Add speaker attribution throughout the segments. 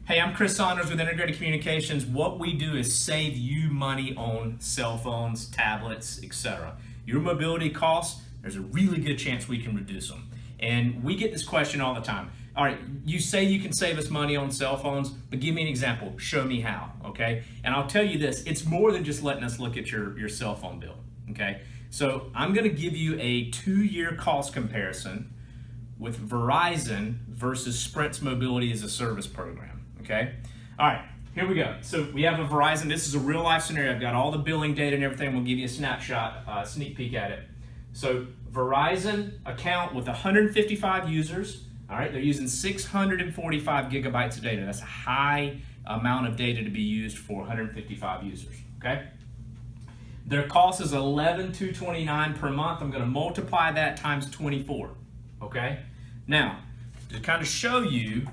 Speaker 1: Hey, I'm Chris Saunders with Integrated Communications. What we do is save you money on cell phones, tablets, etc. Your mobility costs, there's a really good chance we can reduce them. And we get this question all the time. All right, you say you can save us money on cell phones, but give me an example. Show me how, okay? And I'll tell you this, it's more than just letting us look at your cell phone bill, okay? So I'm gonna give you a 2-year cost comparison with Verizon versus Sprint's Mobility as a Service program, okay? All right, here we go. So we have a Verizon, this is a real life scenario. I've got all the billing data and everything. We'll give you a snapshot, sneak peek at it. So Verizon account with 155 users, all right, they're using 645 gigabytes of data. That's a high amount of data to be used for 155 users, okay? Their cost is $11,229 per month. I'm gonna multiply that times 24, okay? Now, to kind of show you,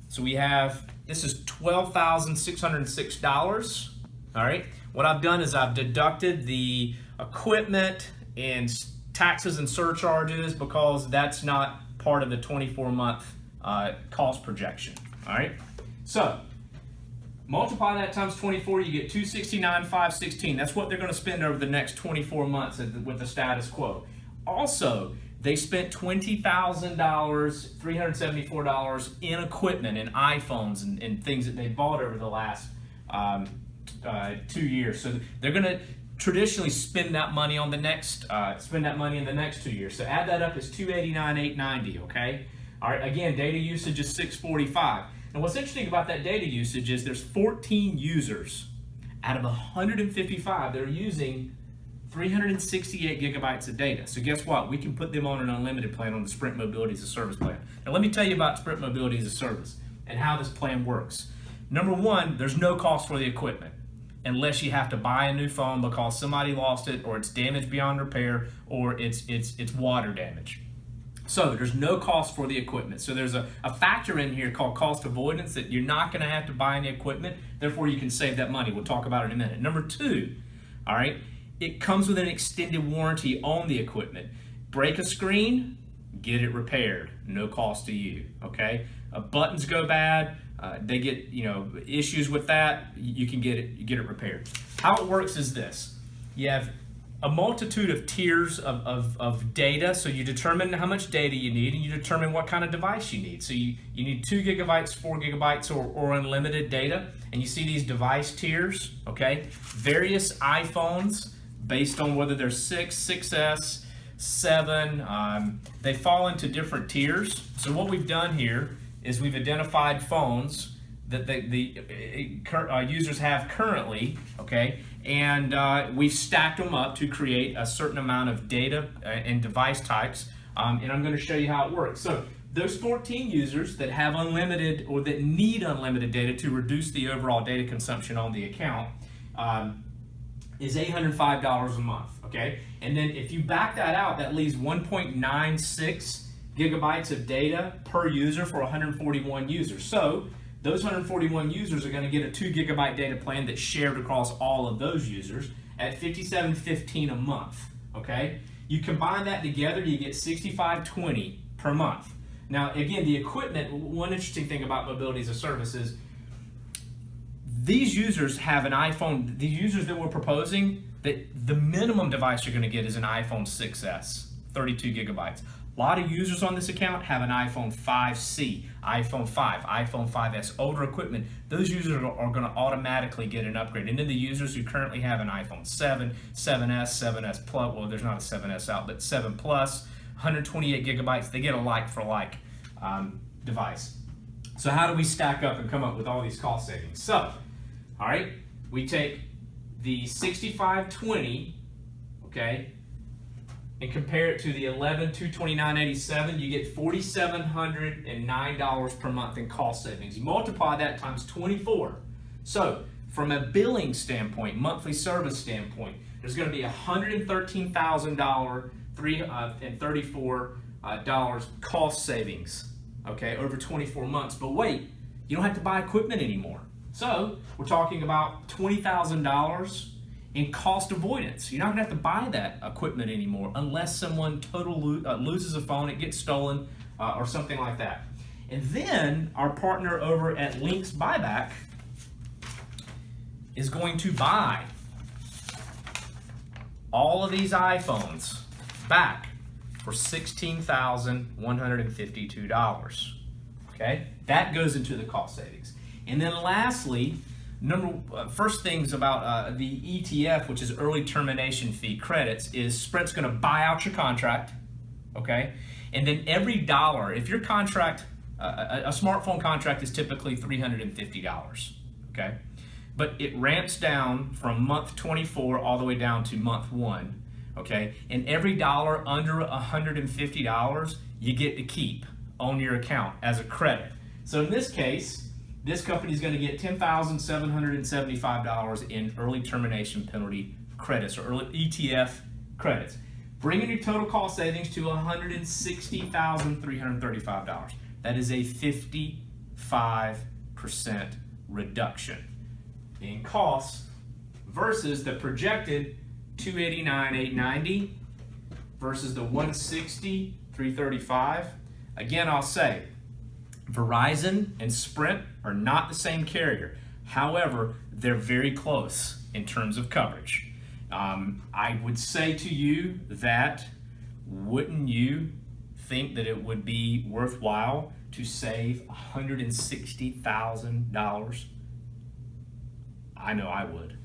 Speaker 1: so we have, this is $12,606, all right? What I've done is I've deducted the equipment and taxes and surcharges because that's not part of the 24-month cost projection, all right? So, multiply that times 24, you get $269,516. That's what they're gonna spend over the next 24 months with the status quo. Also, they spent $20,000, $374 in equipment and iPhones and things that they bought over the last 2 years. So they're gonna traditionally spend that money on the next, in the next 2 years. So add that up as $289,890, okay? All right, again, data usage is 645. And what's interesting about that data usage is there's 14 users out of 155 that are using 368 gigabytes of data. So guess what? We can put them on an unlimited plan on the Sprint Mobility as a Service plan. Now let me tell you about Sprint Mobility as a Service and how this plan works. Number one, there's no cost for the equipment unless you have to buy a new phone because somebody lost it or it's damaged beyond repair or it's water damage. So there's no cost for the equipment. So there's a factor in here called cost avoidance that you're not gonna have to buy any equipment, therefore you can save that money. We'll talk about it in a minute. Number two, all right, it comes with an extended warranty on the equipment. Break a screen, get it repaired, no cost to you, okay? Buttons go bad, they get issues with that, you can get it repaired. How it works is this: you have a multitude of tiers of data, so you determine how much data you need and you determine what kind of device you need. So you need 2 gigabytes, 4 gigabytes, or unlimited data, and you see these device tiers, okay? Various iPhones, based on whether they're 6, 6S, 7, they fall into different tiers. So what we've done here is we've identified phones that the users have currently, okay, and we've stacked them up to create a certain amount of data and device types, and I'm going to show you how it works. So those 14 users that have unlimited or that need unlimited data to reduce the overall data consumption on the account is $805 a month, okay? And then if you back that out, that leaves 1.96 gigabytes of data per user for 141 users. So those 141 users are going to get a 2 gigabyte data plan that's shared across all of those users at $57.15 a month, okay? You combine that together, you get $65.20 per month. Now, again, the equipment, one interesting thing about Mobility as a Service is these users have an iPhone, the users that we're proposing, that the minimum device you're going to get is an iPhone 6S, 32 gigabytes. A lot of users on this account have an iPhone 5C, iPhone 5, iPhone 5S, older equipment. Those users are going to automatically get an upgrade. And then the users who currently have an iPhone 7, 7S, 7S Plus, well, there's not a 7S out, but 7 Plus, 128 gigabytes, they get a like-for-like device. So how do we stack up and come up with all these cost savings? So, all right, we take the $65.20, okay, and compare it to the $11,229.87, you get $4,709 per month in cost savings. You multiply that times 24. So from a billing standpoint, monthly service standpoint, there's going to be $113,334 cost savings, okay, over 24 months. But wait, you don't have to buy equipment anymore. So we're talking about $20,000 in cost avoidance. You're not gonna have to buy that equipment anymore unless someone loses a phone, it gets stolen, or something like that. And then our partner over at Link's Buyback is going to buy all of these iPhones back for $16,152. Okay, that goes into the cost savings. And then lastly, first things about the ETF, which is early termination fee credits, is Sprint's going to buy out your contract. Okay, and then every dollar, if your contract, a smartphone contract is typically $350. Okay, but it ramps down from month 24 all the way down to month 1. Okay, and every dollar under $150 you get to keep on your account as a credit. So in this case, this company is going to get $10,775 in early termination penalty credits, or early ETF credits, bringing your total cost savings to $160,335. That is a 55% reduction in costs versus the projected $289,890 versus the $160,335. Again, I'll say Verizon and Sprint are not the same carrier. However, they're very close in terms of coverage. I would say to you that, wouldn't you think that it would be worthwhile to save $160,000? I know I would.